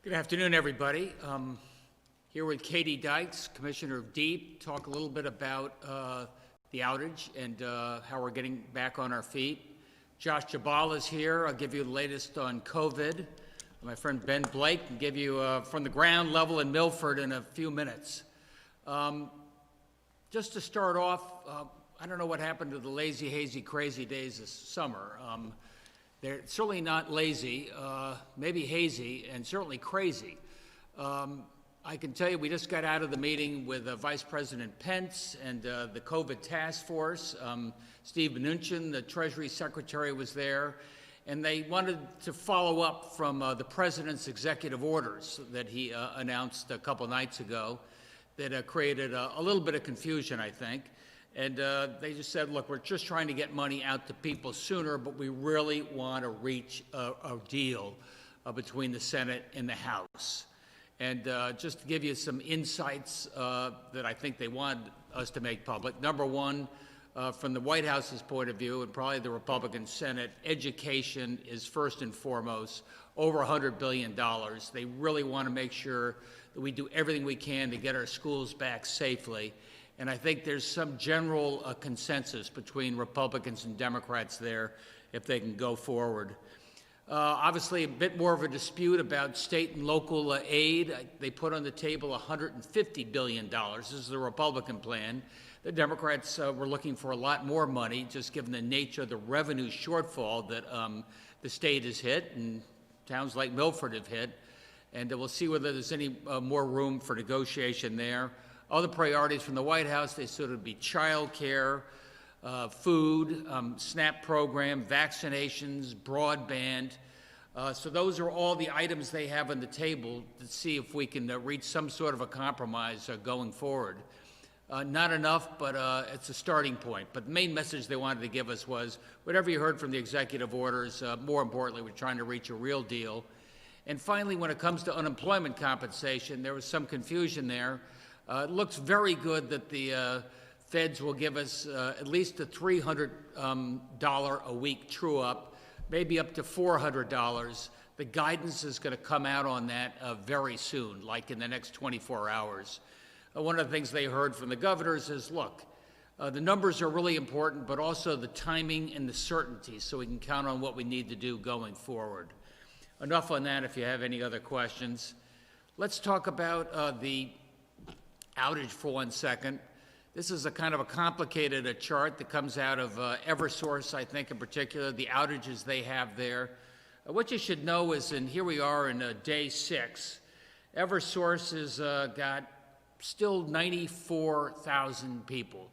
Good afternoon, everybody. Here with Katie Dykes, Commissioner of DEEP, talk a little bit about the outage and how we're getting back on our feet. Josh Jabal is here. I'll give you the latest on COVID. My friend Ben Blake can give you from the ground level in Milford in a few minutes. Just to start off, I don't know what happened to the lazy, hazy, crazy days this summer. They're certainly not lazy, maybe hazy, and certainly crazy. I can tell you we just got out of the meeting with Vice President Pence and the COVID task force. Steve Mnuchin, the Treasury Secretary, was there, and they wanted to follow up from the President's executive orders that he announced a couple nights ago that created a little bit of confusion, I think. And they just said, look, we're just trying to get money out to people sooner, but we really want to reach a deal between the Senate and the House. And just to give you some insights that I think they wanted us to make public. Number one, from the White House's point of view, and probably the Republican Senate, education is first and foremost, over $100 billion. They really want to make sure that we do everything we can to get our schools back safely. And I think there's some general consensus between Republicans and Democrats there if they can go forward. Obviously, a bit more of a dispute about state and local aid. They put on the table $150 billion. This is the Republican plan. The Democrats were looking for a lot more money, just given the nature of the revenue shortfall that the state has hit and towns like Milford have hit. And we'll see whether there's any more room for negotiation there. Other priorities from the White House, they sort of be child care, food, SNAP program, vaccinations, broadband. So those are all the items they have on the table to see if we can reach some sort of a compromise going forward. Not enough, but it's a starting point. But the main message they wanted to give us was, whatever you heard from the executive orders, more importantly, we're trying to reach a real deal. And finally, when it comes to unemployment compensation, there was some confusion there. It looks very good that the feds will give us at least a $300 a week true-up, maybe up to $400. The guidance is going to come out on that very soon, like in the next 24 hours. One of the things they heard from the governors is, look, the numbers are really important, but also the timing and the certainty so we can count on what we need to do going forward. Enough on that if you have any other questions. Let's talk about the outage for 1 second. This is a kind of a complicated chart that comes out of Eversource, I think in particular, the outages they have there. What you should know is, and here we are in day 6, Eversource has got still 94,000 people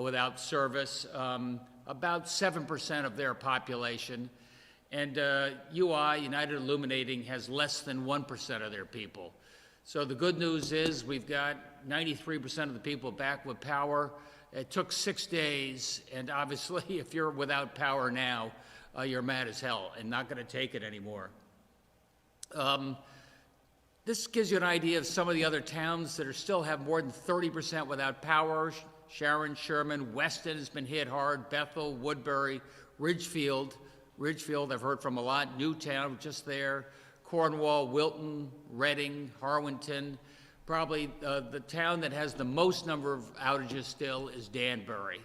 without service, about 7% of their population. And UI, United Illuminating, has less than 1% of their people. So the good news is we've got 93% of the people back with power. It took 6 days, and obviously if you're without power now, you're mad as hell and not going to take it anymore. This gives you an idea of some of the other towns that still have more than 30% without power. Sharon, Sherman, Weston has been hit hard, Bethel, Woodbury, Ridgefield. Ridgefield I've heard from a lot, Newtown just there. Cornwall, Wilton, Reading, Harwinton. Probably the town that has the most number of outages still is Danbury.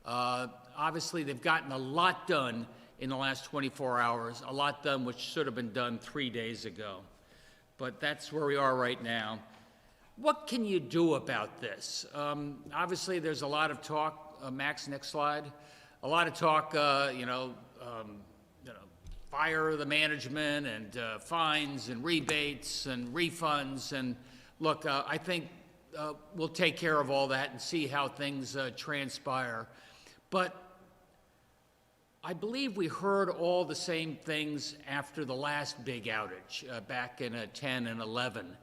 Obviously, they've gotten a lot done in the last 24 hours, a lot done which should have been done 3 days ago. But that's where we are right now. What can you do about this? Obviously, there's a lot of talk. Max, next slide. A lot of talk, fire the management and fines and rebates and refunds. And look, I think we'll take care of all that and see how things transpire. But I believe we heard all the same things after the last big outage back in 10 and 11.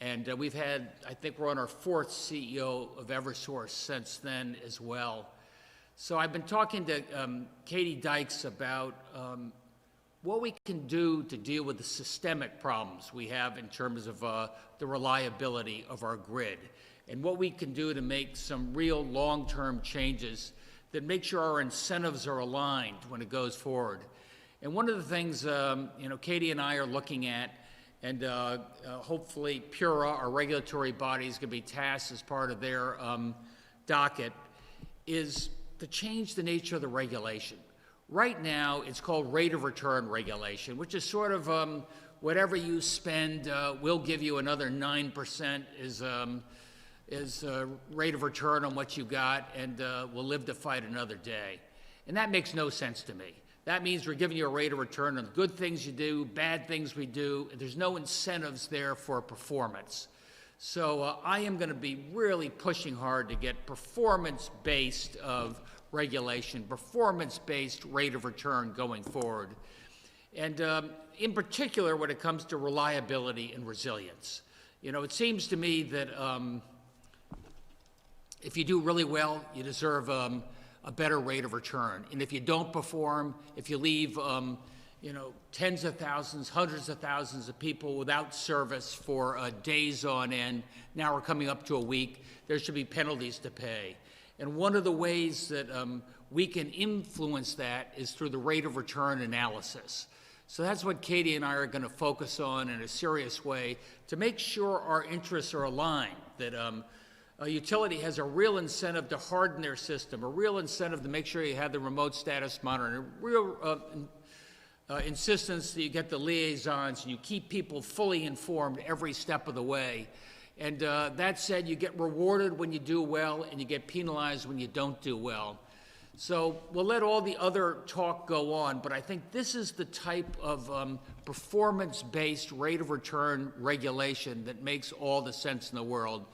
And we've had, I think we're on our 4th CEO of Eversource since then as well. So I've been talking to Katie Dykes about what we can do to deal with the systemic problems we have in terms of the reliability of our grid, and what we can do to make some real long-term changes that make sure our incentives are aligned when it goes forward. And one of the things Katie and I are looking at and hopefully PURA, our regulatory body, is going to be tasked as part of their docket, is to change the nature of the regulation. Right now, it's called rate of return regulation, which is sort of whatever you spend, we'll give you another 9% is rate of return on what you got, and we'll live to fight another day. And that makes no sense to me. That means we're giving you a rate of return on good things you do, bad things we do, and there's no incentives there for performance. So I am going to be really pushing hard to get performance-based of regulation, performance-based rate of return going forward. And in particular, when it comes to reliability and resilience. You know, it seems to me that if you do really well, you deserve a better rate of return. And if you don't perform, if you leave, you know, tens of thousands, hundreds of thousands of people without service for days on end, now we're coming up to a week, there should be penalties to pay. And one of the ways that we can influence that is through the rate of return analysis. So that's what Katie and I are going to focus on in a serious way to make sure our interests are aligned, that a utility has a real incentive to harden their system, a real incentive to make sure you have the remote status monitoring, a real insistence that you get the liaisons and you keep people fully informed every step of the way. And that said, you get rewarded when you do well and you get penalized when you don't do well. So we'll let all the other talk go on, but I think this is the type of performance-based rate of return regulation that makes all the sense in the world.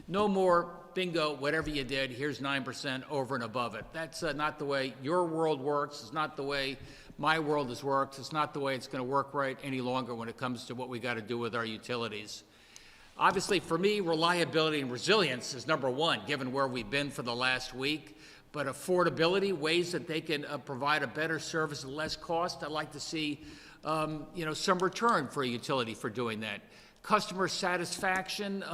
No more, bingo, whatever you did, here's 9% over and above it. That's not the way your world works. It's not the way my world has worked. It's not the way it's going to work right any longer when it comes to what we got to do with our utilities. Obviously, for me, reliability and resilience is number one, given where we've been for the last week. But affordability, ways that they can provide a better service at less cost, I'd like to see you know, some return for a utility for doing that. Customer satisfaction,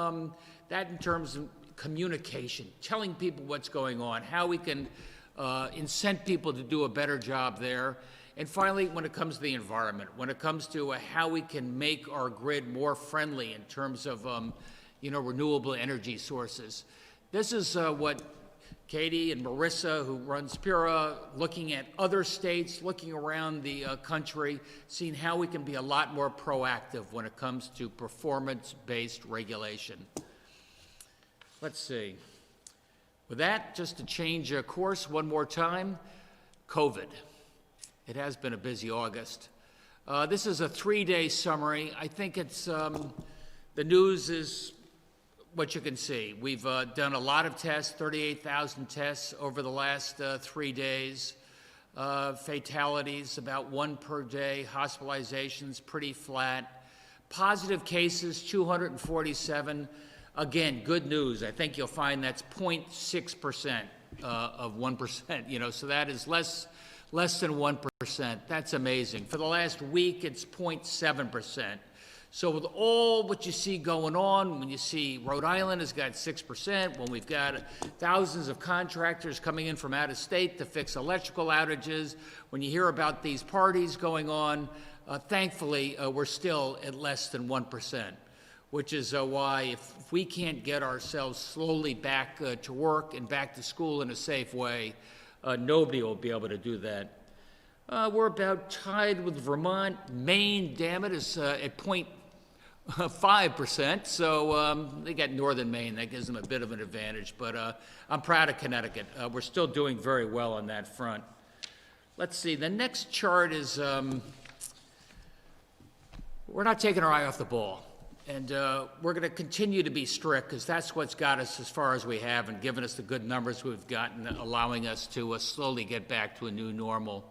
that in terms of communication, telling people what's going on, how we can incent people to do a better job there. And finally, when it comes to the environment, when it comes to how we can make our grid more friendly in terms of you know, renewable energy sources. This is what Katie and Marissa, who runs PURA, looking at other states, looking around the country, seeing how we can be a lot more proactive when it comes to performance-based regulation. Let's see. With that, just to change course one more time, COVID. It has been a busy August. This is a 3-day summary. I think it's, the news is what you can see. We've done a lot of tests, 38,000 tests over the last 3 days. Fatalities, about 1 per day. Hospitalizations, pretty flat. Positive cases, 247. Again, good news. I think you'll find that's 0.6% of 1%, you know, so that is less than 1%. That's amazing. For the last week, it's 0.7%. So with all what you see going on, when you see Rhode Island has got 6%, when we've got thousands of contractors coming in from out of state to fix electrical outages, when you hear about these parties going on, thankfully, we're still at less than 1%, which is why if we can't get ourselves slowly back to work and back to school in a safe way, nobody will be able to do that. We're about tied with Vermont. Maine, damn it, is at 0.5%, so they got northern Maine. That gives them a bit of an advantage, but I'm proud of Connecticut. We're still doing very well on that front. Let's see, the next chart is, we're not taking our eye off the ball. And we're going to continue to be strict because that's what's got us as far as we have and given us the good numbers we've gotten, allowing us to slowly get back to a new normal.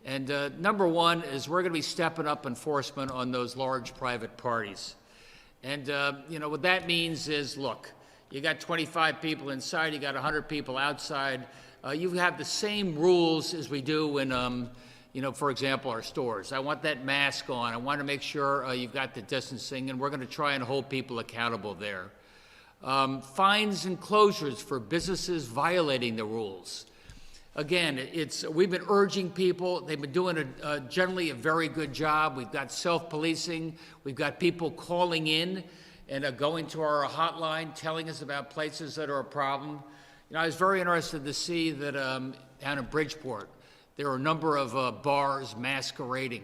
And number one is we're going to be stepping up enforcement on those large private parties. And, you know, what that means is, look, you got 25 people inside, you got 100 people outside. You have the same rules as we do in you know, for example, our stores. I want that mask on. I want to make sure you've got the distancing, and we're going to try and hold people accountable there. Fines and closures for businesses violating the rules. Again, we've been urging people. They've been doing generally a very good job. We've got self-policing. We've got people calling in and going to our hotline, telling us about places that are a problem. I was very interested to see that down in Bridgeport, there are a number of bars masquerading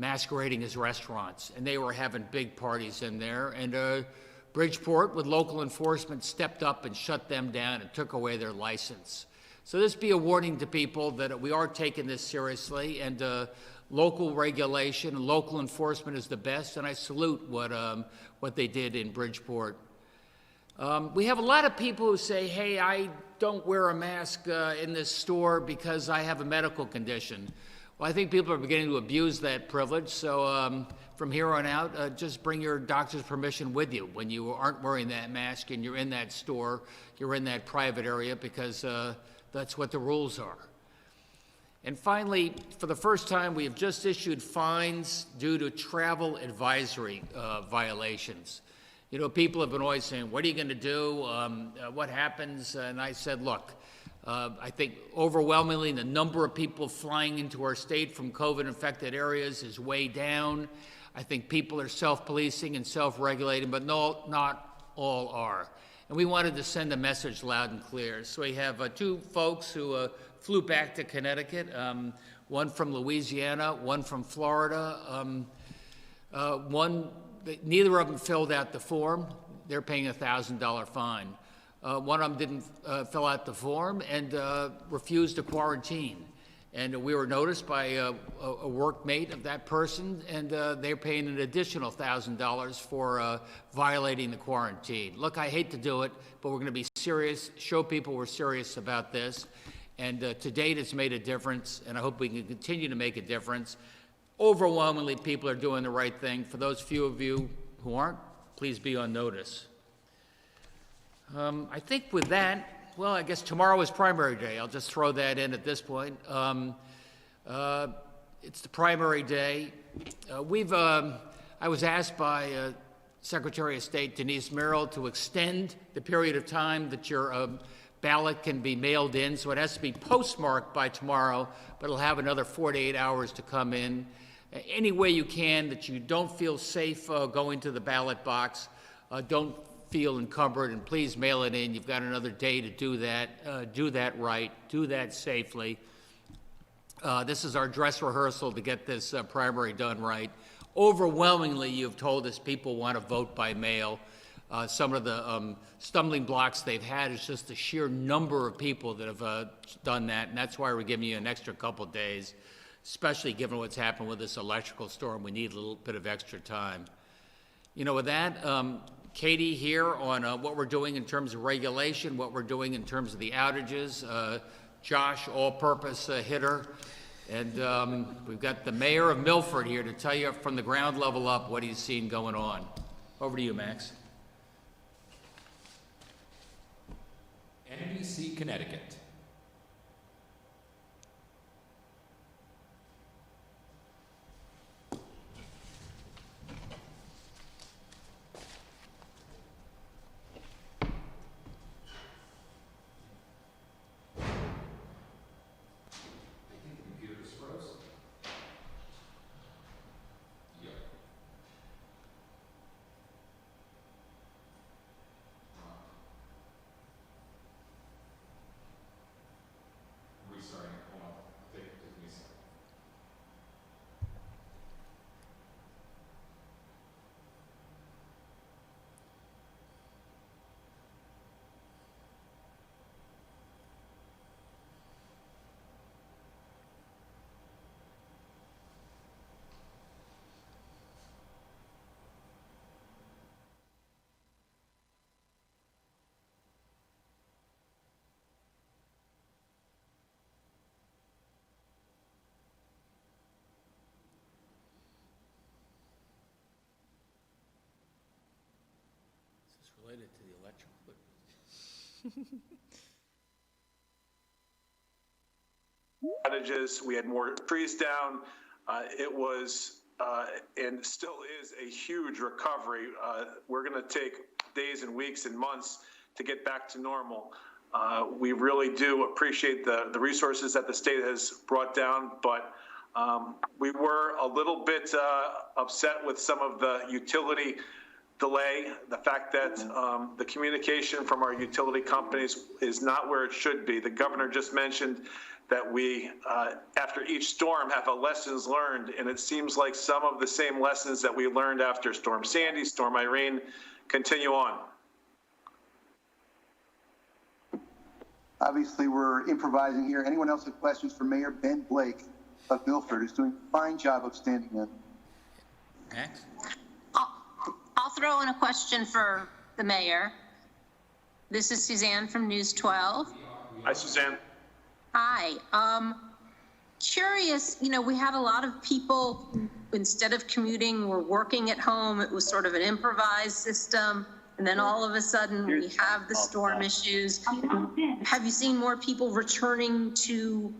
as restaurants, and they were having big parties in there. And Bridgeport, with local enforcement, stepped up and shut them down and took away their license. So this be a warning to people that we are taking this seriously, and local regulation and local enforcement is the best, and I salute what they did in Bridgeport. We have a lot of people who say, hey, I don't wear a mask in this store because I have a medical condition. Well, I think people are beginning to abuse that privilege, so from here on out, just bring your doctor's permission with you when you aren't wearing that mask and you're in that store, you're in that private area, because that's what the rules are. And finally, for the first time, we have just issued fines due to travel advisory violations. People have been always saying, what are you going to do? What happens? And I said, look, I think overwhelmingly the number of people flying into our state from COVID-infected areas is way down. I think people are self-policing and self-regulating, but not all are. And we wanted to send a message loud and clear. So we have two folks who flew back to Connecticut, one from Louisiana, one from Florida. Neither of them filled out the form. They're paying a $1,000 fine. One of them didn't fill out the form and refused to quarantine. And we were noticed by a workmate of that person, and they're paying an additional $1,000 for violating the quarantine. Look, I hate to do it, but we're going to be serious, show people we're serious about this. And to date, it's made a difference, and I hope we can continue to make a difference. Overwhelmingly, people are doing the right thing. For those few of you who aren't, please be on notice. I think with that, well, I guess tomorrow is primary day. I'll just throw that in at this point. It's the primary day. I was asked by Secretary of State Denise Merrill to extend the period of time that your ballot can be mailed in, so it has to be postmarked by tomorrow, but it'll have another 48 hours to come in. Any way you can that you don't feel safe going to the ballot box, don't feel encumbered, and please mail it in. You've got another day to do that right, do that safely. This is our dress rehearsal to get this primary done right. Overwhelmingly, you've told us people want to vote by mail. Some of the stumbling blocks they've had is just the sheer number of people that have done that, and that's why we're giving you an extra couple days, especially given what's happened with this electrical storm. We need a little bit of extra time. With that, Katie here on what we're doing in terms of regulation, what we're doing in terms of the outages, Josh, all-purpose hitter, and we've got the mayor of Milford here to tell you from the ground level up what he's seen going on. Over to you, Max. NBC Connecticut. Related to the electrical. Outages, we had more trees down. It was and still is a huge recovery. We're going to take days and weeks and months to get back to normal. We really do appreciate the resources that the state has brought down, but we were a little bit upset with some of the utility delay, the fact that the communication from our utility companies is not where it should be. The governor just mentioned that we, after each storm, have a lessons learned, and it seems like some of the same lessons that we learned after Storm Sandy, Storm Irene, continue on. Obviously, we're improvising here. Anyone else have questions for Mayor Ben Blake of Milford, who's doing a fine job of standing in? Max? I'll throw in a question for the mayor. This is Suzanne from News 12. Hi, Suzanne. Hi. Curious, we had a lot of people, instead of commuting, were working at home. It was sort of an improvised system. And then all of a sudden we have the storm issues. Have you seen more people returning to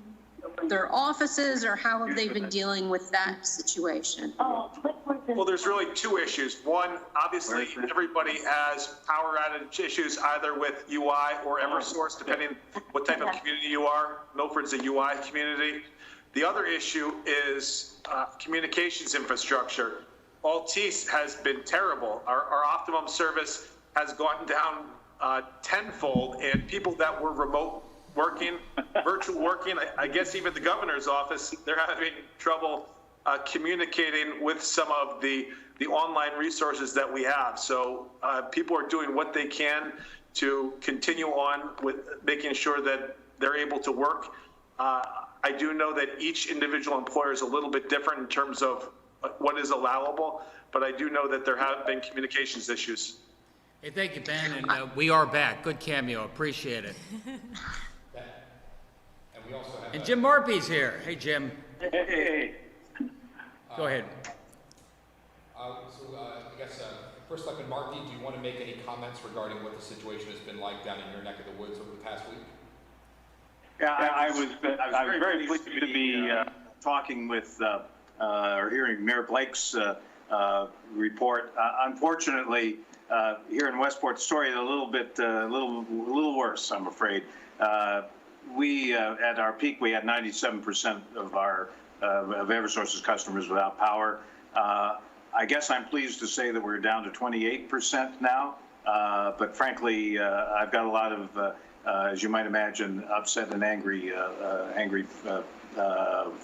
their offices, or how have they been dealing with that situation? Well, there's really two issues. One, obviously, everybody has power outage issues either with UI or Eversource, depending what type of community you are. Milford's a UI community. The other issue is communications infrastructure. Altice has been terrible. Our Optimum service has gone down tenfold, and people that were remote working, virtual working, I guess even the governor's office, they're having trouble communicating with some of the online resources that we have. So people are doing what they can to continue on with making sure that they're able to work. I do know that each individual employer is a little bit different in terms of what is allowable, but I do know that there have been communications issues. Hey, thank you, Ben, and we are back. Good cameo, appreciate it. And we also have And Jim Marpy's here. Hey, Jim. Hey. Go ahead. I guess, first up, Marty, do you want to make any comments regarding what the situation has been like down in your neck of the woods over the past week? Yeah, I was very pleased to be talking with or hearing Mayor Blake's report. Unfortunately, here in Westport, the story is a little worse, I'm afraid. We at our peak, we had 97% of our of Eversource's customers without power. I guess I'm pleased to say that we're down to 28% now. But frankly, I've got a lot of, as you might imagine, upset and angry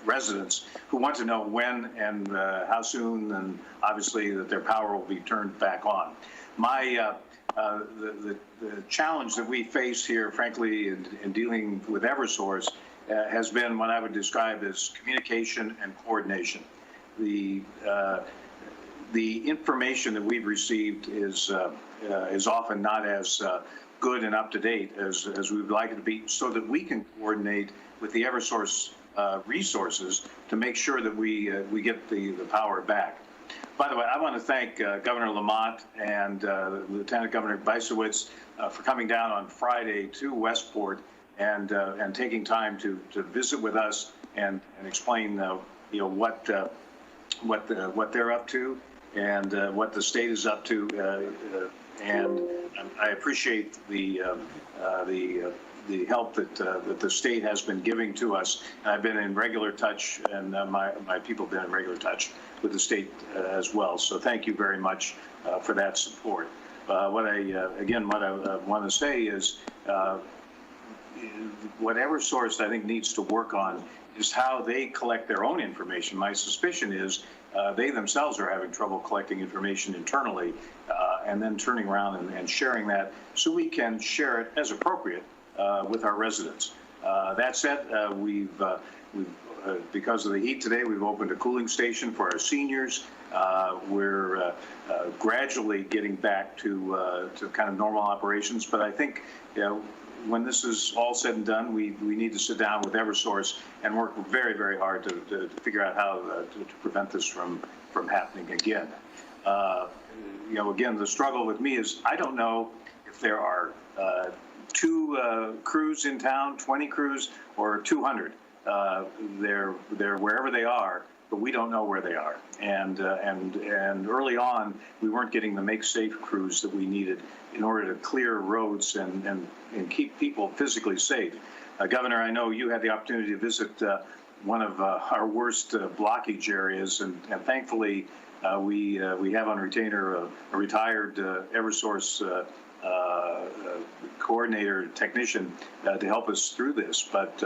residents who want to know when and how soon, and obviously that their power will be turned back on. The challenge that we face here, frankly, in dealing with Eversource has been what I would describe as communication and coordination. The information that we've received is often not as good and up to date as we would like it to be, so that we can coordinate with the Eversource resources to make sure that we get the power back. By the way, I want to thank Governor Lamont and Lieutenant Governor Bisowitz for coming down on Friday to Westport and taking time to visit with us and explain what they're up to and what the state is up to. And I appreciate the help that the state has been giving to us. And I've been in regular touch, and my people have been in regular touch with the state as well. So thank you very much for that support. What I want to say is what Eversource, I think, needs to work on is how they collect their own information. My suspicion is they themselves are having trouble collecting information internally and then turning around and sharing that so we can share it as appropriate with our residents. That said, we've because of the heat today, we've opened a cooling station for our seniors. We're gradually getting back to kind of normal operations, but I think when this is all said and done, we need to sit down with Eversource and work very, very hard to figure out how to prevent this from happening again. Again, the struggle with me is I don't know if there are 2 crews in town, 20 crews, or 200. They're wherever they are. but we don't know where they are. And early on, we weren't getting the make safe crews that we needed in order to clear roads and keep people physically safe. Governor, I know you had the opportunity to visit one of our worst blockage areas, and thankfully we have on retainer a retired Eversource coordinator technician to help us through this. But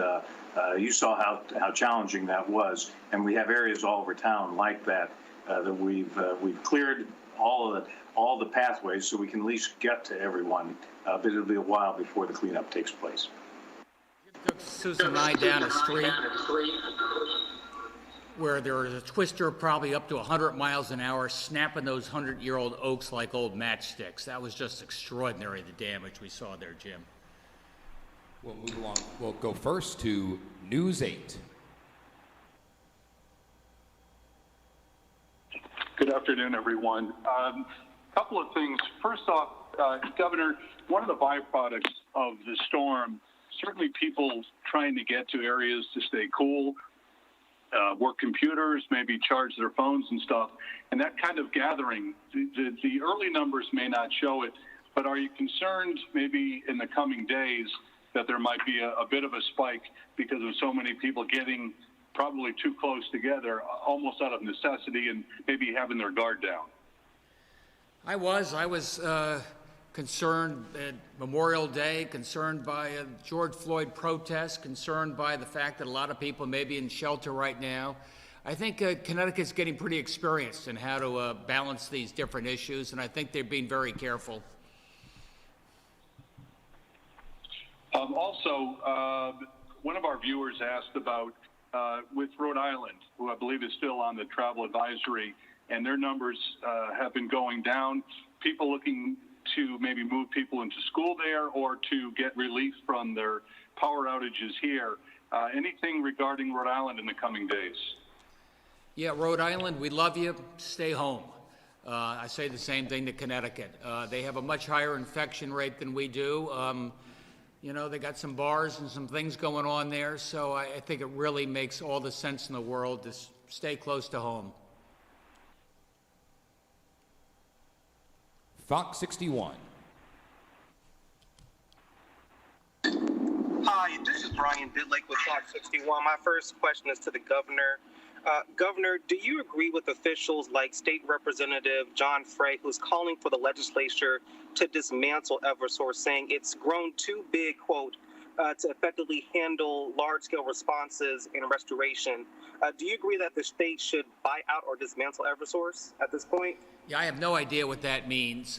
you saw how challenging that was, and we have areas all over town like that that we've cleared all the pathways so we can at least get to everyone. But it'll be a while before the cleanup takes place. Took Susan and I down a street where there was a twister probably up to 100 miles an hour snapping those 100-year-old oaks like old matchsticks. That was just extraordinary, the damage we saw there, Jim. We'll move along. We'll go first to News 8. Good afternoon, everyone. Couple of things. First off, Governor, one of the byproducts of the storm, certainly people trying to get to areas to stay cool, work computers, maybe charge their phones and stuff, and that kind of gathering, the early numbers may not show it, but are you concerned maybe in the coming days that there might be a bit of a spike because of so many people getting probably too close together, almost out of necessity, and maybe having their guard down? I was concerned at Memorial Day, concerned by a George Floyd protest, concerned by the fact that a lot of people may be in shelter right now. I think Connecticut's getting pretty experienced in how to balance these different issues, and I think they're being very careful. Also, one of our viewers asked about with Rhode Island, who I believe is still on the travel advisory, and their numbers have been going down. People looking to maybe move people into school there or to get relief from their power outages here. Anything regarding Rhode Island in the coming days? Yeah, Rhode Island, we love you. Stay home. I say the same thing to Connecticut. They have a much higher infection rate than we do. You know, they got some bars and some things going on there, so I think it really makes all the sense in the world to stay close to home. Fox 61. Hi, this is Brian Bidlake with Fox 61. My first question is to the governor. Governor, do you agree with officials like State Representative John Frey, who's calling for the legislature to dismantle Eversource, saying it's grown too big, quote, to effectively handle large-scale responses and restoration? Do you agree that the state should buy out or dismantle Eversource at this point? Yeah, I have no idea what that means,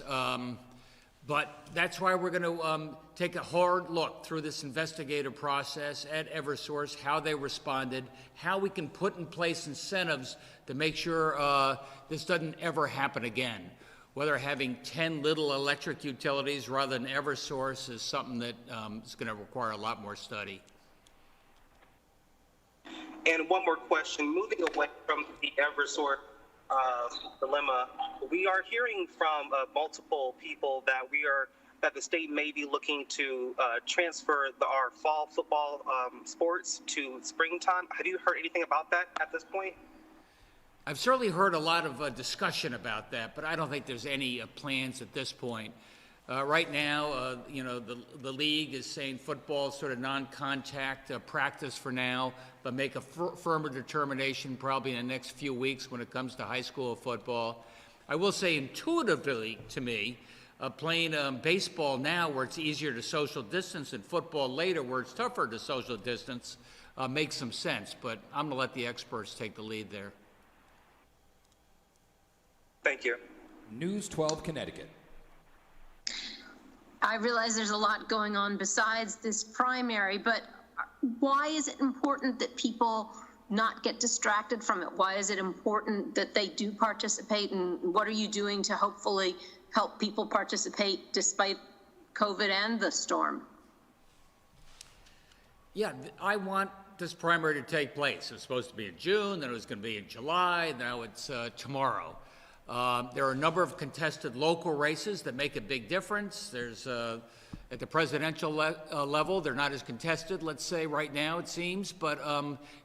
but that's why we're going to take a hard look through this investigative process at Eversource, how they responded, how we can put in place incentives to make sure this doesn't ever happen again. Whether having 10 little electric utilities rather than Eversource is something that is going to require a lot more study. And one more question, moving away from the Eversource dilemma, we are hearing from multiple people that the state may be looking to transfer our fall football sports to springtime. Have you heard anything about that at this point? I've certainly heard a lot of discussion about that, but I don't think there's any plans at this point. Right now, you know, the league is saying football is sort of non-contact practice for now, but make a firmer determination probably in the next few weeks when it comes to high school football. I will say intuitively to me, playing baseball now where it's easier to social distance and football later where it's tougher to social distance makes some sense, but I'm going to let the experts take the lead there. Thank you. News 12 Connecticut. I realize there's a lot going on besides this primary, but why is it important that people not get distracted from it? Why is it important that they do participate, and what are you doing to hopefully help people participate despite COVID and the storm? Yeah, I want this primary to take place. It was supposed to be in June, then it was going to be in July, now it's tomorrow. There are a number of contested local races that make a big difference. There's, at the presidential level. They're not as contested, let's say, right now, it seems. But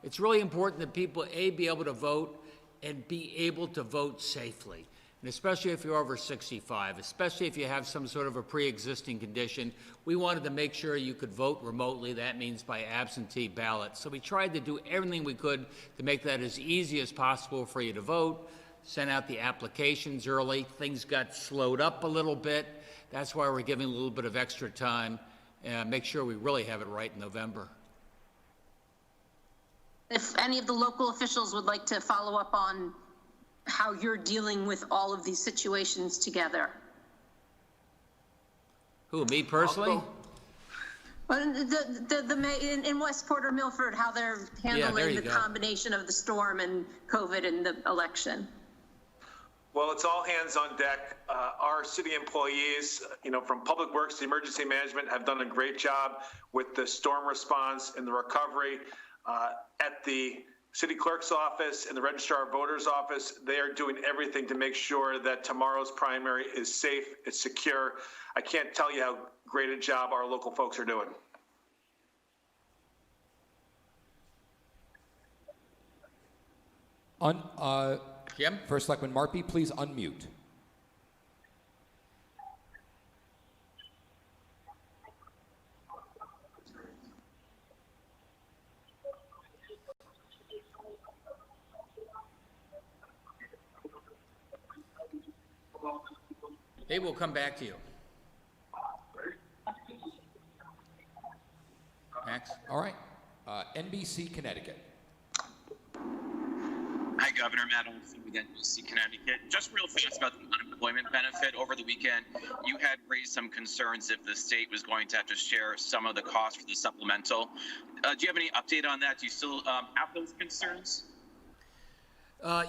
it's really important that people, A, be able to vote and be able to vote safely. And especially if you're over 65, especially if you have some sort of a pre-existing condition. We wanted to make sure you could vote remotely. That means by absentee ballot. So we tried to do everything we could to make that as easy as possible for you to vote, sent out the applications early. Things got slowed up a little bit. That's why we're giving a little bit of extra time and make sure we really have it right in November. If any of the local officials would like to follow up on how you're dealing with all of these situations together. Who, me personally? Well, in Westport or Milford, how they're handling the combination of the storm and COVID and the election. Well, it's all hands on deck. Our city employees, from Public Works to Emergency Management, have done a great job with the storm response and the recovery. At the city clerk's office and the registrar of voters office, they are doing everything to make sure that tomorrow's primary is safe, it's secure. I can't tell you how great a job our local folks are doing. Jim? First Selectman Markey, please unmute. They will come back to you. Max? All right. NBC Connecticut. Hi, Governor. Matt Olson with NBC Connecticut. Just real fast about the unemployment benefit. Over the weekend, you had raised some concerns if the state was going to have to share some of the cost for the supplemental. Do you have any update on that? Do you still have those concerns?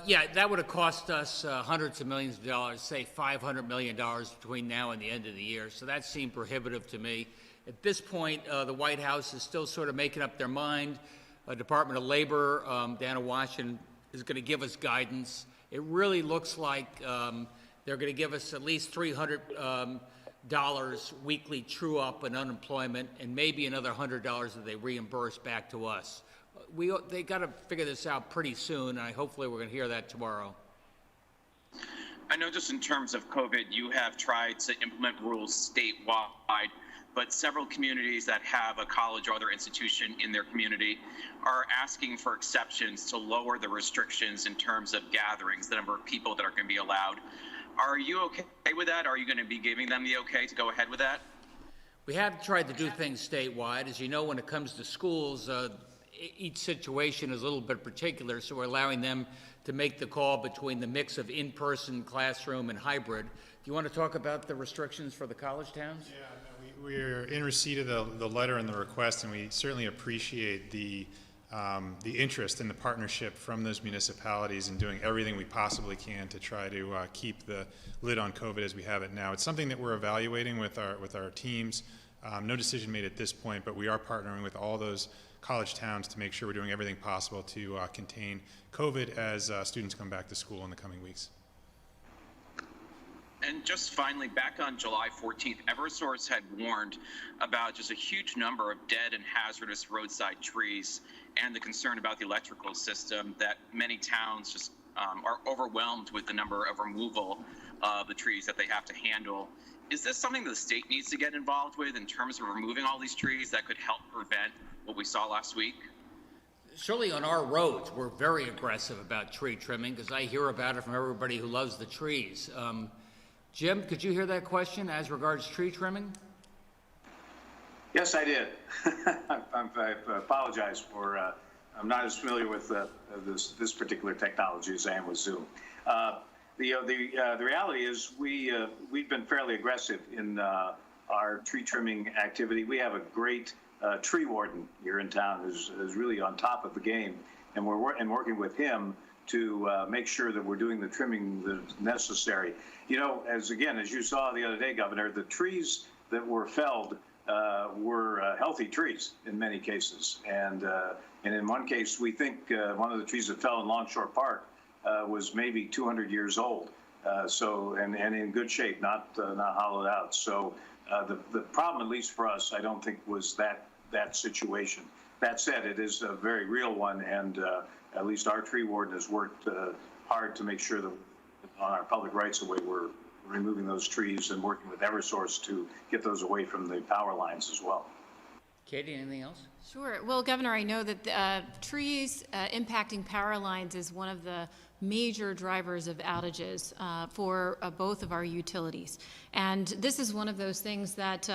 Yeah, that would have cost us hundreds of millions of dollars, say $500 million between now and the end of the year. So that seemed prohibitive to me. At this point, the White House is still sort of making up their mind. Department of Labor down in Washington is going to give us guidance. It really looks like they're going to give us at least $300 weekly true-up in unemployment and maybe another $100 that they reimburse back to us. They got to figure this out pretty soon, and hopefully we're going to hear that tomorrow. I know just in terms of COVID, you have tried to implement rules statewide, but several communities that have a college or other institution in their community are asking for exceptions to lower the restrictions in terms of gatherings, the number of people that are going to be allowed. Are you okay with that? Are you going to be giving them the okay to go ahead with that? We have tried to do things statewide. As you know, when it comes to schools, each situation is a little bit particular, so we're allowing them to make the call between the mix of in-person classroom and hybrid. Do you want to talk about the restrictions for the college towns? Yeah, no, we're in receipt of the letter and the request, and we certainly appreciate the interest in the partnership from those municipalities and doing everything we possibly can to try to keep the lid on COVID as we have it now. It's something that we're evaluating with our teams. No decision made at this point, but we are partnering with all those college towns to make sure we're doing everything possible to contain COVID as students come back to school in the coming weeks. And just finally, back on July 14th, Eversource had warned about just a huge number of dead and hazardous roadside trees and the concern about the electrical system that many towns just are overwhelmed with the number of removal of the trees that they have to handle. Is this something the state needs to get involved with in terms of removing all these trees that could help prevent what we saw last week? Surely on our roads, we're very aggressive about tree trimming because I hear about it from everybody who loves the trees. Jim, could you hear that question as regards tree trimming? Yes, I did. I apologize for, I'm not as familiar with this particular technology as I am with Zoom. The reality is we've been fairly aggressive in our tree trimming activity. We have a great tree warden here in town who's really on top of the game, and we're working with him to make sure that we're doing the trimming that's necessary. You know, as you saw the other day, Governor, the trees that were felled were healthy trees in many cases, and in one case, we think one of the trees that fell in Longshore Park was maybe 200 years old. and in good shape, not hollowed out. So the problem, at least for us, I don't think was that situation. That said, it is a very real one, and at least our tree warden has worked hard to make sure that on our public rights of way we're removing those trees and working with Eversource to get those away from the power lines as well. Katie, anything else? Sure. Well, Governor, I know that trees impacting power lines is one of the major drivers of outages for both of our utilities. And this is one of those things that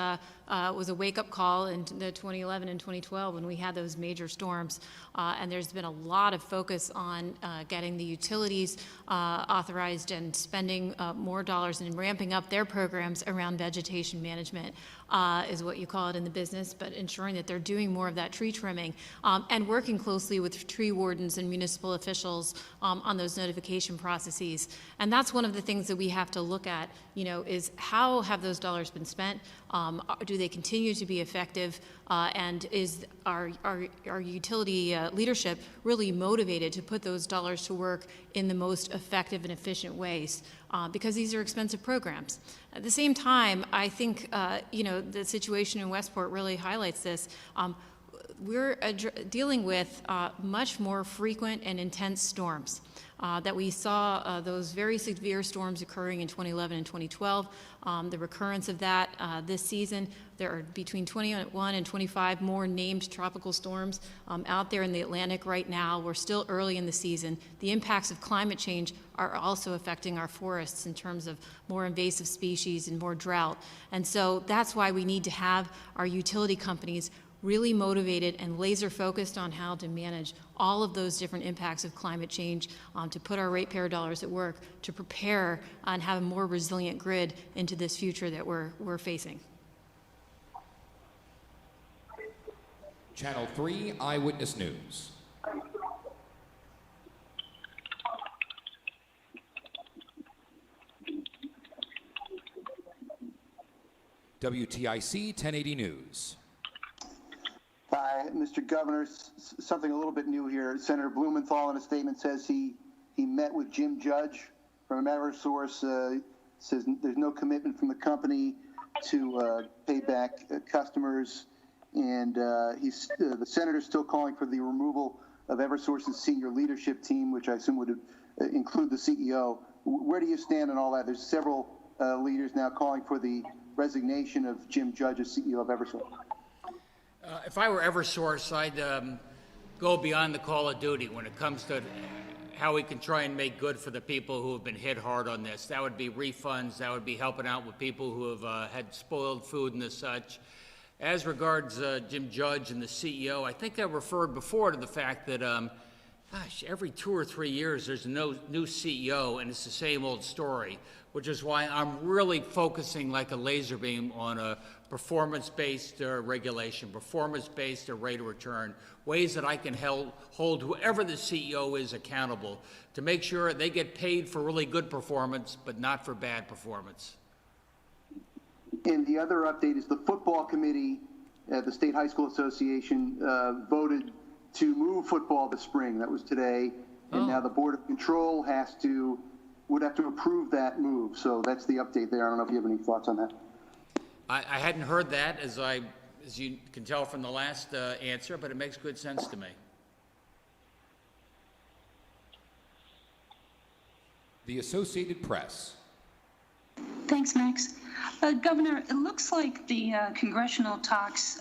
was a wake-up call in the 2011 and 2012 when we had those major storms. And there's been a lot of focus on getting the utilities authorized and spending more dollars and ramping up their programs around vegetation management, is what you call it in the business, but ensuring that they're doing more of that tree trimming and working closely with tree wardens and municipal officials on those notification processes. And that's one of the things that we have to look at, is how have those dollars been spent? Do they continue to be effective? And is our utility leadership really motivated to put those dollars to work in the most effective and efficient ways? Because these are expensive programs. At the same time, I think, the situation in Westport really highlights this. We're dealing with much more frequent and intense storms. That we saw those very severe storms occurring in 2011 and 2012. The recurrence of that this season, there are between 21 and 25 more named tropical storms out there in the Atlantic right now. We're still early in the season. The impacts of climate change are also affecting our forests in terms of more invasive species and more drought. And so that's why we need to have our utility companies really motivated and laser focused on how to manage all of those different impacts of climate change, to put our ratepayer dollars at work, to prepare and have a more resilient grid into this future that we're facing. Channel 3 Eyewitness News. WTIC 1080 News. Hi, Mr. Governor. Something a little bit new here. Senator Blumenthal in a statement says he met with Jim Judge from Eversource, says there's no commitment from the company to pay back customers, and the senator's still calling for the removal of Eversource's senior leadership team, which I assume would include the CEO. Where do you stand on all that? There's several leaders now calling for the resignation of Jim Judge as CEO of Eversource. If I were Eversource, I'd go beyond the call of duty when it comes to how we can try and make good for the people who have been hit hard on this. That would be refunds. That would be helping out with people who have had spoiled food and the such. As regards Jim Judge and the CEO, I think I referred before to the fact that, every 2 or 3 years there's a new CEO and it's the same old story, which is why I'm really focusing like a laser beam on a performance-based regulation, performance-based rate of return, ways that I can hold whoever the CEO is accountable to make sure they get paid for really good performance, but not for bad performance. And the other update is the football committee at the State High School Association voted to move football this spring. That was today. And now the Board of Control would have to approve that move. So that's the update there. I don't know if you have any thoughts on that. I hadn't heard that, as you can tell from the last answer, but it makes good sense to me. The Associated Press. Thanks, Max. Governor, it looks like the congressional talks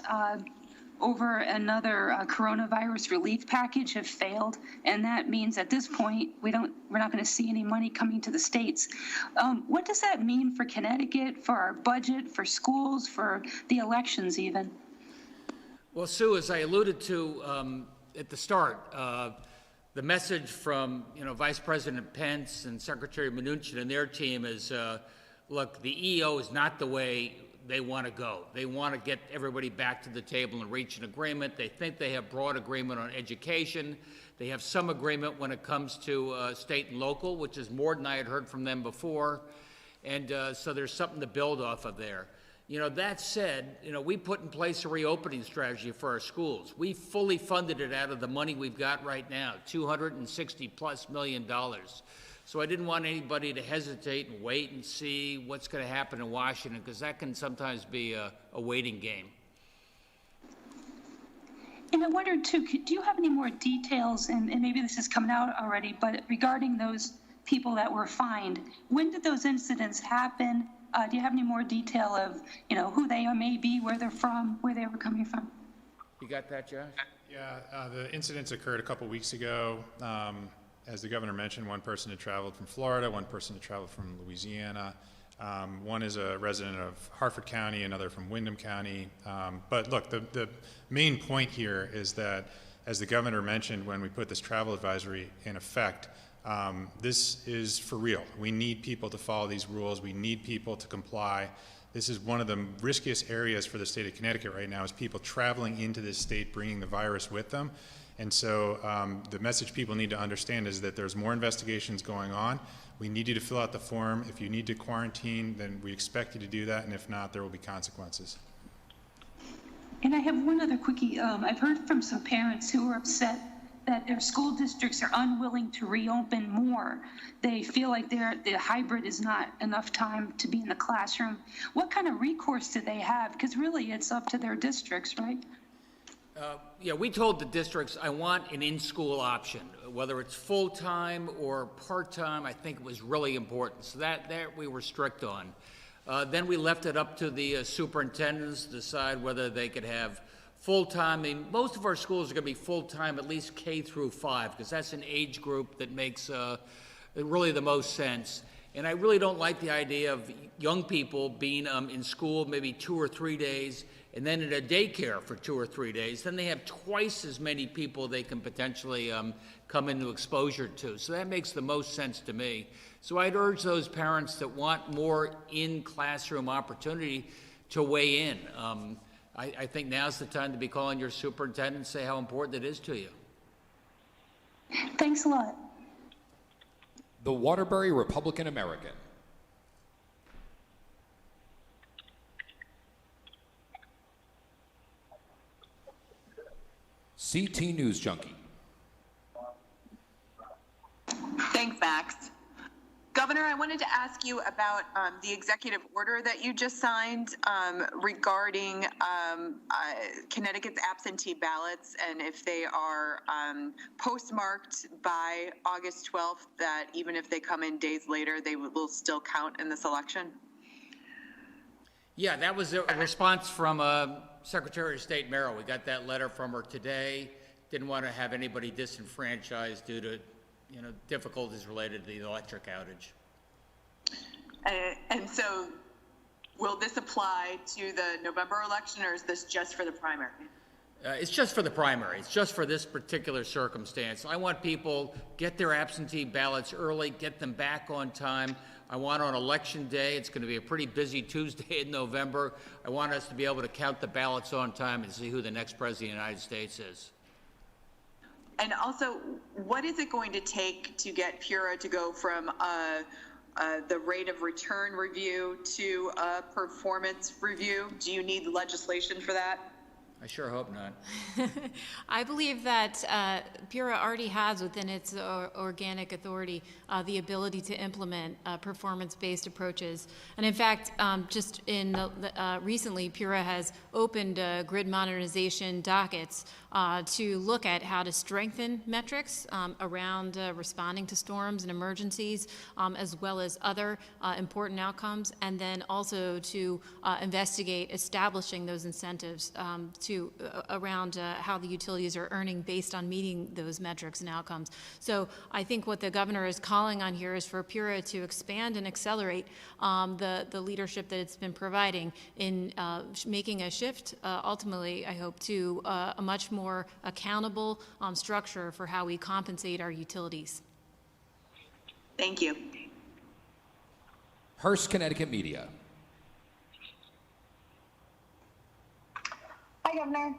over another coronavirus relief package have failed, and that means at this point we're not going to see any money coming to the states. What does that mean for Connecticut, for our budget, for schools, for the elections even? Well, Sue, as I alluded to at the start, the message from Vice President Pence and Secretary Mnuchin and their team is, look, the EO is not the way they want to go. They want to get everybody back to the table and reach an agreement. They think they have broad agreement on education. They have some agreement when it comes to state and local, which is more than I had heard from them before. And so there's something to build off of there. That said, we put in place a reopening strategy for our schools. We fully funded it out of the money we've got right now, $260+ million. So I didn't want anybody to hesitate and wait and see what's going to happen in Washington, because that can sometimes be a waiting game. And I wondered too, do you have any more details, and maybe this is coming out already, but regarding those people that were fined, when did those incidents happen? Do you have any more detail of, who they may be, where they're from, where they were coming from? You got that, Josh? Yeah, the incidents occurred a couple weeks ago. As the governor mentioned, one person had traveled from Florida, one person had traveled from Louisiana. One is a resident of Harford County, another from Windham County. But look, the main point here is that, as the governor mentioned when we put this travel advisory in effect, this is for real. We need people to follow these rules. We need people to comply. This is one of the riskiest areas for the state of Connecticut right now, is people traveling into this state bringing the virus with them. And so the message people need to understand is that there's more investigations going on. We need you to fill out the form. If you need to quarantine, then we expect you to do that, and if not, there will be consequences. And I have one other quickie. I've heard from some parents who are upset that their school districts are unwilling to reopen more. They feel like the hybrid is not enough time to be in the classroom. What kind of recourse do they have? Because really, it's up to their districts, right? Yeah, we told the districts, I want an in-school option, whether it's full-time or part-time. I think it was really important. So that we were strict on. Then we left it up to the superintendents to decide whether they could have full-time. I mean, most of our schools are going to be full-time, at least K through 5, because that's an age group that makes really the most sense. And I really don't like the idea of young people being in school maybe 2 or 3 days, and then in a daycare for 2 or 3 days. Then they have twice as many people they can potentially come into exposure to. So that makes the most sense to me. So I'd urge those parents that want more in-classroom opportunity to weigh in. I think now's the time to be calling your superintendent and say how important it is to you. Thanks a lot. The Waterbury Republican American. CT News Junkie. Thanks, Max. Governor, I wanted to ask you about the executive order that you just signed regarding Connecticut's absentee ballots, and if they are postmarked by August 12th, that even if they come in days later, they will still count in this election? Yeah, that was a response from Secretary of State Merrill. We got that letter from her today. Didn't want to have anybody disenfranchised due to difficulties related to the electric outage. And so will this apply to the November election, or is this just for the primary? It's just for the primary. It's just for this particular circumstance. I want people get their absentee ballots early, get them back on time. I want on election day, it's going to be a pretty busy Tuesday in November. I want us to be able to count the ballots on time and see who the next president of the United States is. And also, what is it going to take to get PURA to go from the rate of return review to a performance review? Do you need legislation for that? I sure hope not. I believe that PURA already has within its organic authority the ability to implement performance-based approaches. And in fact, just in recently, PURA has opened grid modernization dockets to look at how to strengthen metrics around responding to storms and emergencies, as well as other important outcomes, and then also to investigate establishing those incentives around how the utilities are earning based on meeting those metrics and outcomes. So I think what the governor is calling on here is for PURA to expand and accelerate the leadership that it's been providing in making a shift, ultimately, I hope, to a much more accountable structure for how we compensate our utilities. Thank you. Hearst, Connecticut Media. Hi, Governor.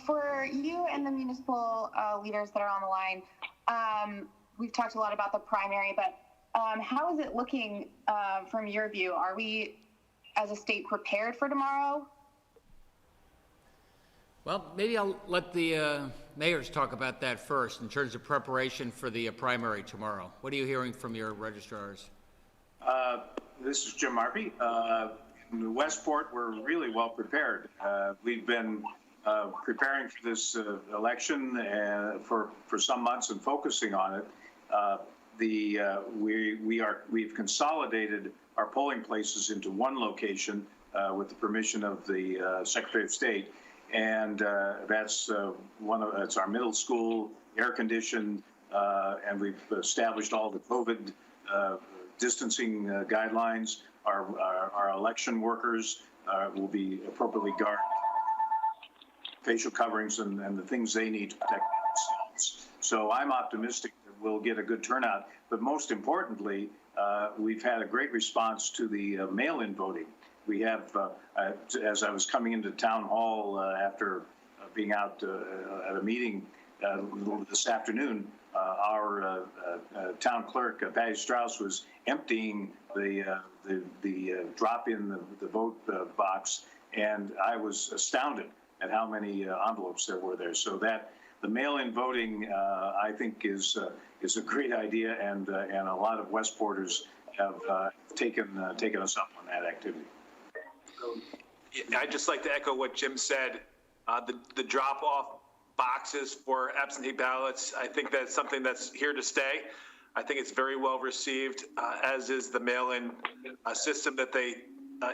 For you and the municipal leaders that are on the line, we've talked a lot about the primary, but how is it looking from your view? Are we, as a state, prepared for tomorrow? Well, maybe I'll let the mayors talk about that first in terms of preparation for the primary tomorrow. What are you hearing from your registrars? This is Jim Marby. In Westport, we're really well prepared. We've been preparing for this election for some months and focusing on it. We've consolidated our polling places into one location with the permission of the Secretary of State, and that's our middle school, air conditioned, and we've established all the COVID distancing guidelines. Our election workers will be appropriately guarded, facial coverings, and the things they need to protect themselves. So I'm optimistic that we'll get a good turnout. But most importantly, we've had a great response to the mail-in voting. We have, as I was coming into town hall after being out at a meeting this afternoon, our town clerk, Patty Strauss, was emptying the drop in the vote box, and I was astounded at how many envelopes there were there. So that the mail-in voting, I think, is a great idea, and a lot of Westporters have taken us up on that activity. I'd just like to echo what Jim said. The drop-off boxes for absentee ballots, I think that's something that's here to stay. I think it's very well received, as is the mail-in system that they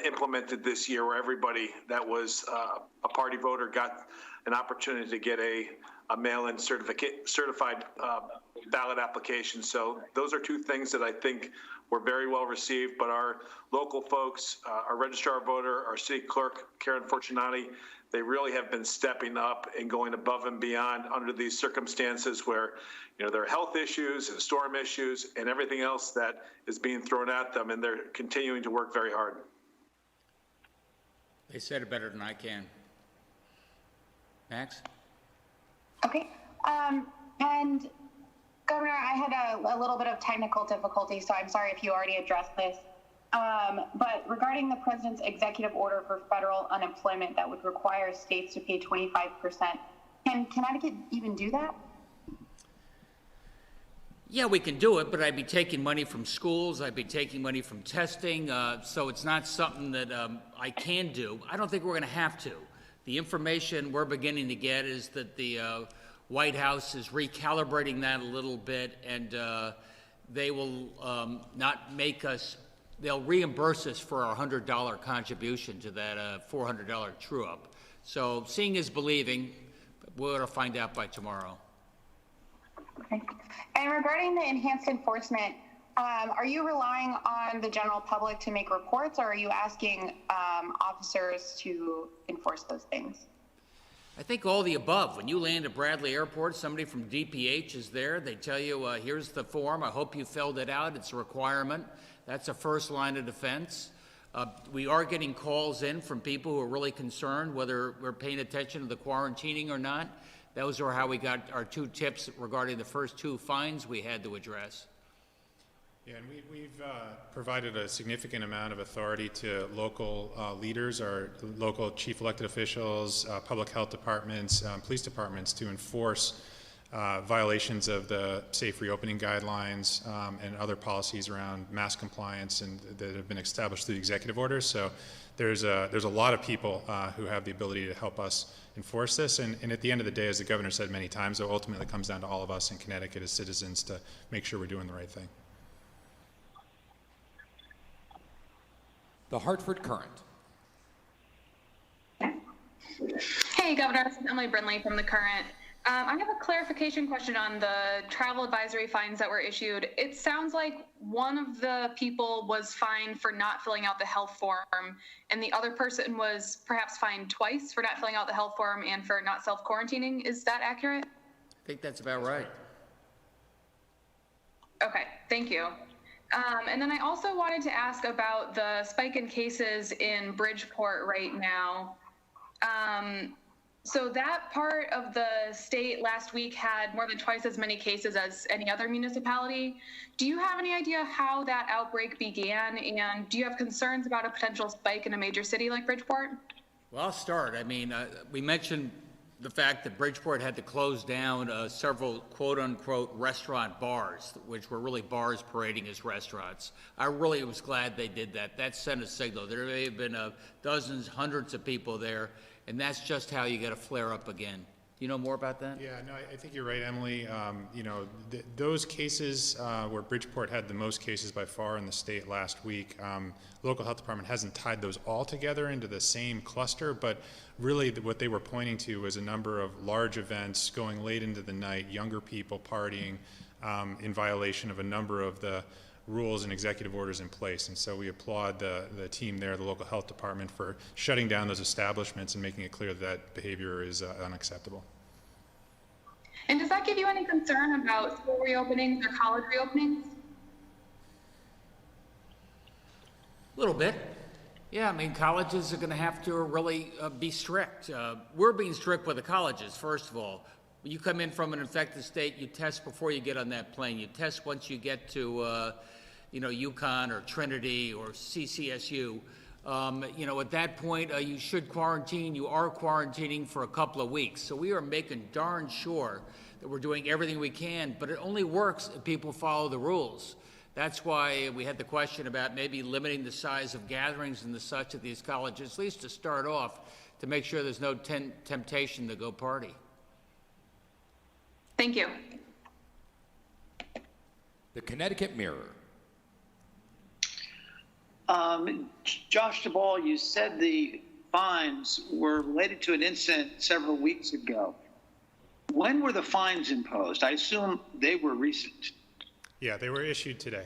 implemented this year, where everybody that was a party voter got an opportunity to get a mail-in certified ballot application. So those are two things that I think were very well received. But our local folks, our registrar voter, our city clerk, Karen Fortunati, they really have been stepping up and going above and beyond under these circumstances where, there are health issues and storm issues and everything else that is being thrown at them, and they're continuing to work very hard. They said it better than I can. Max? Okay. And Governor, I had a little bit of technical difficulty, so I'm sorry if you already addressed this. But regarding the president's executive order for federal unemployment that would require states to pay 25%, can Connecticut even do that? Yeah, we can do it, but I'd be taking money from schools, I'd be taking money from testing, so it's not something that I can do. I don't think we're going to have to. The information we're beginning to get is that the White House is recalibrating that a little bit, and they will not make us, they'll reimburse us for our $100 contribution to that $400 true-up. So seeing is believing. We're going to find out by tomorrow. Okay. And regarding the enhanced enforcement, are you relying on the general public to make reports, or are you asking officers to enforce those things? I think all the above. When you land at Bradley Airport, somebody from DPH is there. They tell you, here's the form. I hope you filled it out. It's a requirement. That's a first line of defense. We are getting calls in from people who are really concerned whether we're paying attention to the quarantining or not. Those are how we got our 2 tips regarding the first 2 fines we had to address. Yeah, and we've provided a significant amount of authority to local leaders, our local chief elected officials, public health departments, police departments to enforce violations of the safe reopening guidelines and other policies around mask compliance and that have been established through the executive orders. So there's a lot of people who have the ability to help us enforce this. And at the end of the day, as the governor said many times, it ultimately comes down to all of us in Connecticut as citizens to make sure we're doing the right thing. The Hartford Current. Hey, Governor, this is Emily Brindley from The Current. I have a clarification question on the travel advisory fines that were issued. It sounds like one of the people was fined for not filling out the health form, and the other person was perhaps fined twice for not filling out the health form and for not self-quarantining. Is that accurate? I think that's about right. Okay, thank you. And then I also wanted to ask about the spike in cases in Bridgeport right now. So that part of the state last week had more than twice as many cases as any other municipality. Do you have any idea how that outbreak began, and do you have concerns about a potential spike in a major city like Bridgeport? Well, I'll start. I mean, we mentioned the fact that Bridgeport had to close down several quote-unquote restaurant bars, which were really bars parading as restaurants. I really was glad they did that. That sent a signal. There may have been dozens, hundreds of people there, and that's just how you get a flare-up again. You know more about that? Yeah, no, I think you're right, Emily. You know, those cases where Bridgeport had the most cases by far in the state last week, the local health department hasn't tied those all together into the same cluster, but really what they were pointing to was a number of large events going late into the night, younger people partying in violation of a number of the rules and executive orders in place. And so we applaud the team there, the local health department, for shutting down those establishments and making it clear that that behavior is unacceptable. And does that give you any concern about school reopenings or college reopenings? A little bit. Yeah, I mean, colleges are going to have to really be strict. We're being strict with the colleges, first of all. When you come in from an infected state, you test before you get on that plane. You test once you get to, you know, UConn or Trinity or CCSU. You know, at that point, you should quarantine. You are quarantining for a couple of weeks. So we are making darn sure that we're doing everything we can, but it only works if people follow the rules. That's why we had the question about maybe limiting the size of gatherings and the such at these colleges, at least to start off, to make sure there's no temptation to go party. Thank you. The Connecticut Mirror. Josh DeBall, you said the fines were related to an incident several weeks ago. When were the fines imposed? I assume they were recent. Yeah, they were issued today.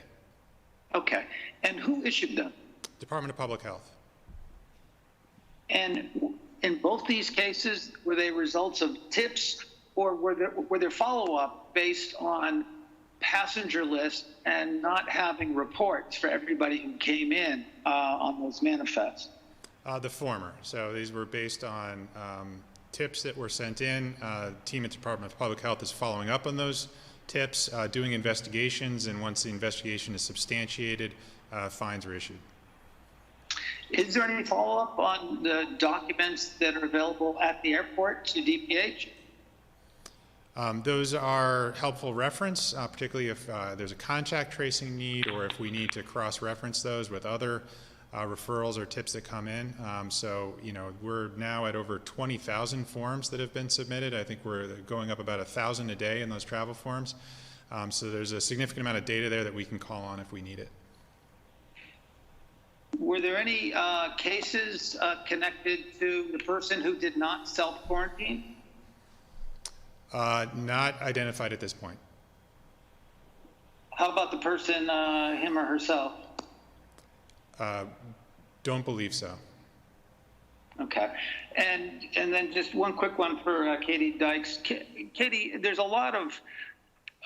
Okay. And who issued them? Department of Public Health. And in both these cases, were they results of tips, or were there follow-up based on passenger lists and not having reports for everybody who came in on those manifests? The former. So these were based on tips that were sent in. Team at the Department of Public Health is following up on those tips, doing investigations, and once the investigation is substantiated, fines are issued. Is there any follow-up on the documents that are available at the airport to DPH? Those are helpful reference, particularly if there's a contact tracing need or if we need to cross-reference those with other referrals or tips that come in. So, you know, we're now at over 20,000 forms that have been submitted. I think we're going up about 1,000 a day in those travel forms. So there's a significant amount of data there that we can call on if we need it. Were there any cases connected to the person who did not self-quarantine? Not identified at this point. How about the person, him or herself? Don't believe so. Okay. And then just one quick one for Katie Dykes. Katie, there's a lot of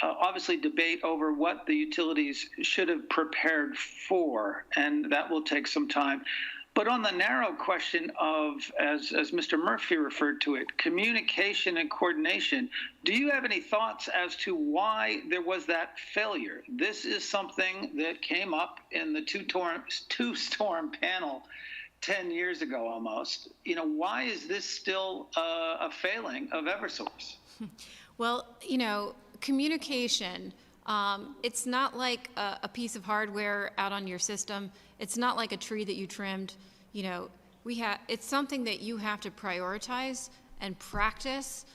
obviously debate over what the utilities should have prepared for, and that will take some time. But on the narrow question of, as Mr. Murphy referred to it, communication and coordination, do you have any thoughts as to why there was that failure? This is something that came up in the two-storm panel 10 years ago almost. You know, why is this still a failing of Eversource? Well, you know, communication, it's not like a piece of hardware out on your system. It's not like a tree that you trimmed. You know, it's something that you have to prioritize and practice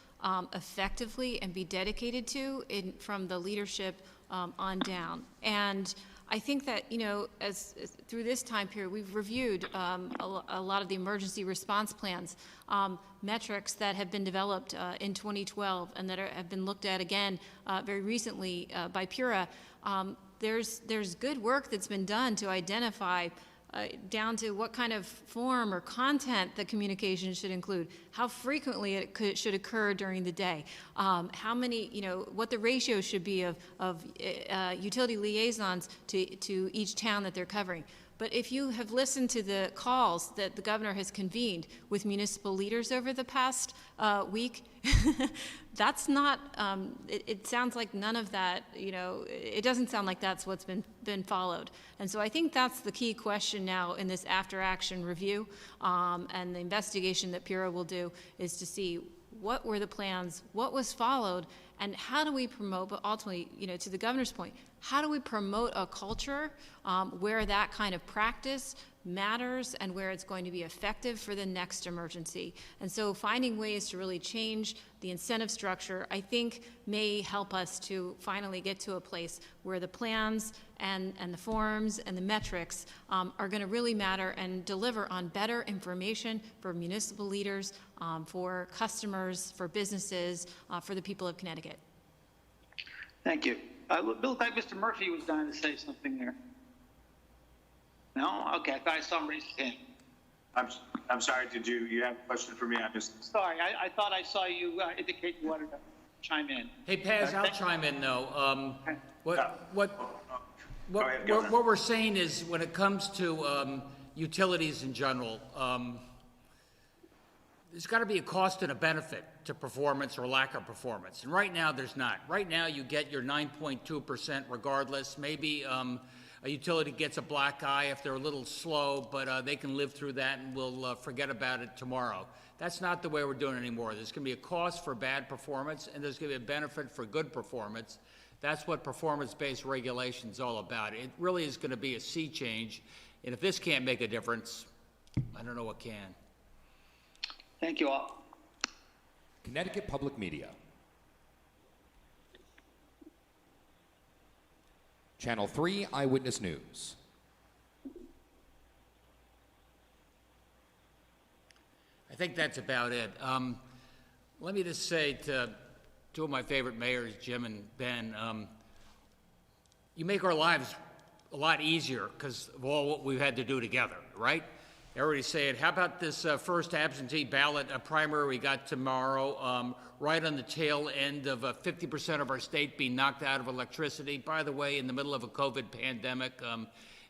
effectively and be dedicated to from the leadership on down. And I think that, you know, as through this time period, we've reviewed a lot of the emergency response plans, metrics that have been developed in 2012 and that have been looked at again very recently by PURA. There's good work that's been done to identify down to what kind of form or content the communication should include, how frequently it should occur during the day, how many, you know, what the ratio should be of utility liaisons to each town that they're covering. But if you have listened to the calls that the governor has convened with municipal leaders over the past week, that's not, it sounds like none of that, you know, it doesn't sound like that's what's been followed. And so I think that's the key question now in this after-action review and the investigation that PURA will do is to see what were the plans, what was followed, and how do we promote, but ultimately, to the governor's point, how do we promote a culture where that kind of practice matters and where it's going to be effective for the next emergency? And so finding ways to really change the incentive structure, I think, may help us to finally get to a place where the plans and the forms and the metrics are going to really matter and deliver on better information for municipal leaders, for customers, for businesses, for the people of Connecticut. Thank you. Bill, like Mr. Murphy was dying to say something there. No? Okay, I thought I saw him raise his hand. I'm sorry, you have a question for me? I missed. Sorry, I thought I saw you indicate you wanted to chime in. Hey, Paz, I'll chime in though. What we're saying is when it comes to utilities in general, there's got to be a cost and a benefit to performance or lack of performance. And right now there's not. Right now you get your 9.2% regardless. Maybe a utility gets a black eye if they're a little slow, but they can live through that and we'll forget about it tomorrow. That's not the way we're doing it anymore. There's going to be a cost for bad performance and there's going to be a benefit for good performance. That's what performance-based regulation is all about. It really is going to be a sea change. And if this can't make a difference, I don't know what can. Thank you all. Connecticut Public Media. Channel 3 Eyewitness News. I think that's about it. Let me just say to two of my favorite mayors, Jim and Ben, you make our lives a lot easier because of all what we've had to do together, right? Everybody's saying, how about this first absentee ballot primary we got tomorrow, right on the tail end of 50% of our state being knocked out of electricity, by the way, in the middle of a COVID pandemic.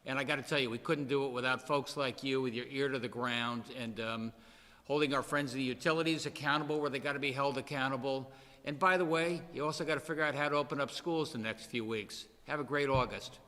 And I got to tell you, we couldn't do it without folks like you with your ear to the ground and holding our friends in the utilities accountable where they got to be held accountable. And by the way, you also got to figure out how to open up schools the next few weeks. Have a great August.